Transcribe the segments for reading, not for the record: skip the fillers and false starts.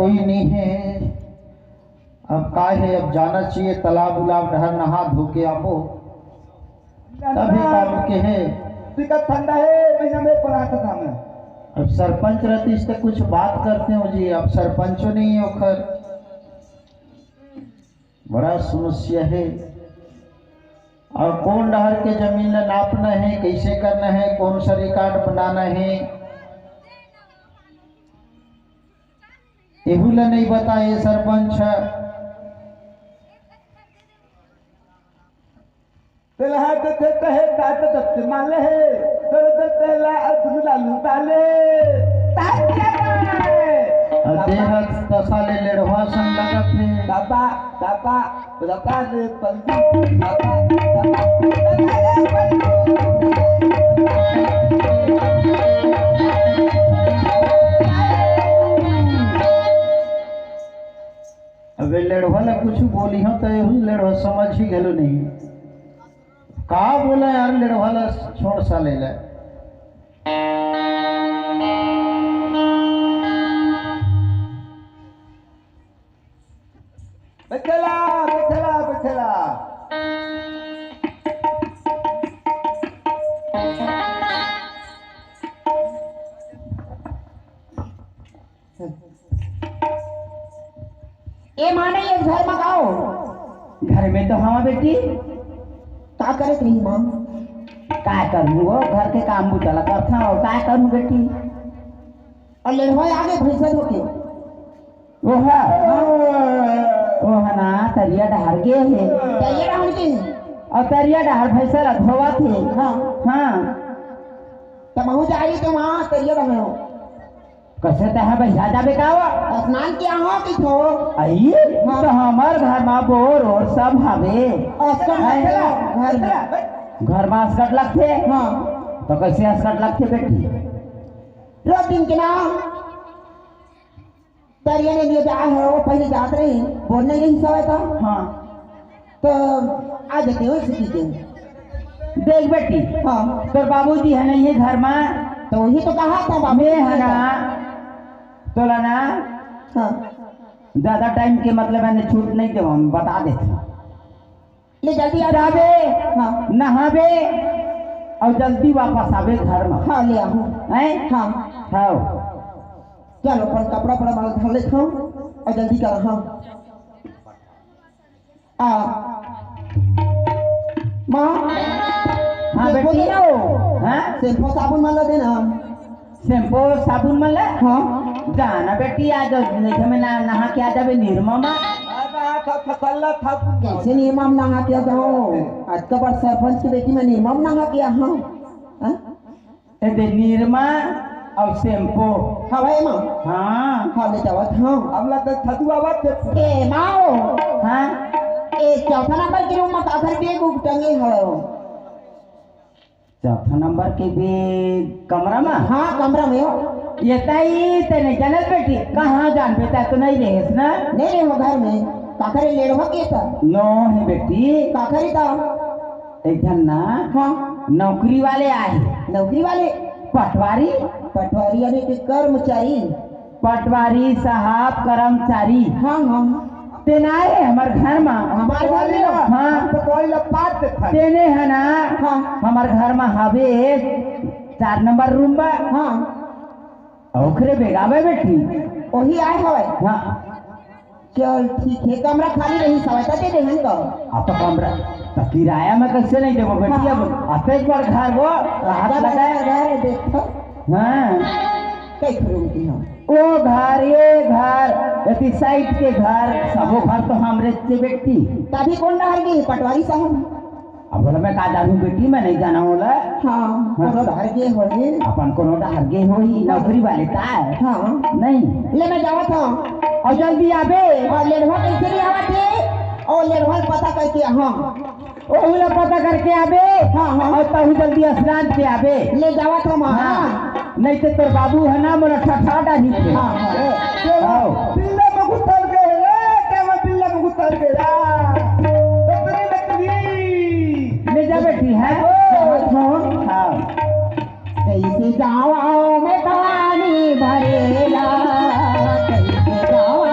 कोई नहीं है। अब का है, अब जाना चाहिए तालाब उलाब नहर, नहा धो के आपो तभी काम के है। टिकट ठंडा है महीना में पड़ा था मैं। अब सरपंच रहती इस तक कुछ बात करते हो जी, अब सरपंच नहीं है खर, बड़ा समस्या है। और कौन नहर के जमीन में नापना है, कैसे करना है, कौन सा रिकॉर्ड बनाना है, एहू ला नहीं बताए सरपंच। तेलहाट ते कहे तात दत्त माले है तर तेला अदुला लुटाले देह तसाले लेढ़वा सन लगत है। दादा दादा दादा ने पल्ली दादा दादा अब लेढ़वा ला कुछ बोली हो तो लेढ़वा समझ ही गलो नहीं का बोला यार, लेढ़वा ला छोड़ सा ले ले। बचला बचला बचला ए माने ये घर में आओ। घर में तो हाँ बेटी, का करे रही मां? का करूँ वो घर के काम बुतला करता और का करूँ बेटी। और लेढ़वा आगे भैंसा धोके वो है ना तरिया डहार गे है, चाहिए राहुल के और तरिया डहार भैंसा ला धोवा थे। हाँ हाँ तो महू जाई तो वहां करिए रहो। कैसे तह भैया जाबे का वो स्नान किया हो कि थो आइए तो हमार घर में बोर और सब हवे अस्कर घर में घर में अस्कट लगते। हाँ तो कैसे अस्कट लगते बेटी। रो दिन के ना तरिया ने लिए जा है वो पहले जात रही बोलने यही सब था। हाँ तो आ जाते हो इसी के देख बेटी, हाँ तो बाबूजी है नहीं है घर में, तो वही तो कहा था बाबू मैं है ना तोला ना हाँ ज्यादा टाइम के मतलब मैंने छूट नहीं दे, हम बता देते ले जल्दी आ जाबे हाँ नहाबे और जल्दी वापस आवे घर में। हाँ ले आओ हैं हाँ हाँ चलो पर कपड़ा पड़ा माल धर ले खाओ और जल्दी कर। हाँ आ माँ हाँ शैम्पू बेटी, देना हो हाँ शैम्पू साबुन माला देना। शैम्पू साबुन मला हाँ जाना बेटी, आज नहीं में नहा के आ जाबे निर्मा में। खतल्ला था कैसे नियम नहा किया जाओ? आज का बार सरपंच की बेटी में नियम नहा किया। हाँ हाँ दे निर्मा और शैम्पू। हाँ भाई माँ हाँ हाँ ले जाओ। हाँ अब लग थदुआ बात ए माओ हाँ ए चौथा नंबर के रूम में काफर बेग टंगे हो। चौथा नंबर के भी कमरा में। हाँ कमरा में हो। ये तई ते नहीं जानत बेटी, कहाँ जान बेटा तो नहीं रहेस ना। नहीं नहीं हो घर में काकरे लेड़वा के था। नो है बेटी, काकरी था एक जन ना हाँ नौकरी वाले आए, नौकरी वाले पटवारी पटवारी यानी कि कर्मचारी। पटवारी साहब कर्मचारी हाँ हाँ तेना है हमार घर में। हमारे घर में हो। हाँ तो कोई लपाट था तेने है ना हाँ हमार घर में हवे 4 नंबर रूम में। हाँ ओखरे बेगावे बेटी। वही आए हवे। हाँ चल ठीक है कमरा खाली नहीं सवाता दे दे हमको। आप तो कमरा तो किराया में कैसे नहीं देबो बेटी। अब आते पर घर वो हाथ लगाए। घर देखो हाँ कई रूम की हो। ओ घर ये घर इस साइड के घर सबो घर तो हमरे से बेटी। तभी कौन रह गई पटवारी साहब। अब बोला मैं का जानू बेटी, मैं नहीं जाना होला। हाँ कोनो डर के होले। अपन कोनो डर गे होई नौकरी वाले का है। हाँ नहीं ले मैं जावत हूँ और जल्दी आबे। और लेढ़वा कैसे नहीं आवत है और लेढ़वा पता करके। हाँ ओहुला पता करके आबे। हाँ हाँ और तहु जल्दी स्नान के आबे। ले जावत हम। हाँ हाँ नहीं तो तोर बाबू है ना मोरा ठठाडा ही थे। हाँ हाँ बिल्ला में गुतर गए रे क्या मैं बिल्ला में गुतर गया ले जा बेटी है। हाँ कैसे जाओ में पानी भरेला कैसे जाओ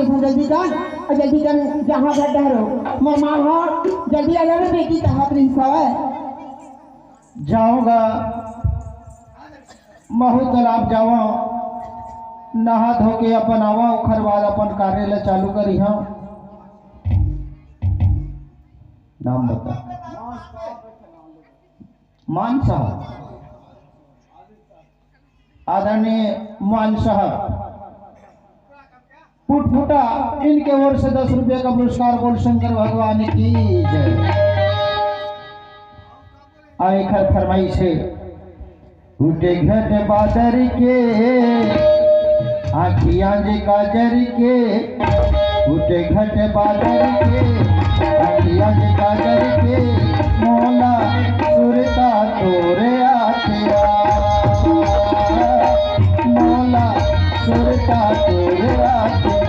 जल्दी कर जहाँ घर डरो मामा हो जल्दी आ जाओ बेटी कहाँ पर है जाऊंगा महू तालाब जावा नहा धो के अपन आवा ओखर बाद अपन कार्यालय चालू करी हाँ नाम बता मान साहब आदरणीय मान साहब फुटफुटा इनके ओर से 10 रुपये का पुरस्कार बोल शंकर भगवान की जय। आए खर फरमाई से उठे घट बादर के आखियां जे काजर के उठे घट बादर के आखियां जे काजर के मोला सुरता तोरे आखिया मोला सुरता तोरे आखिया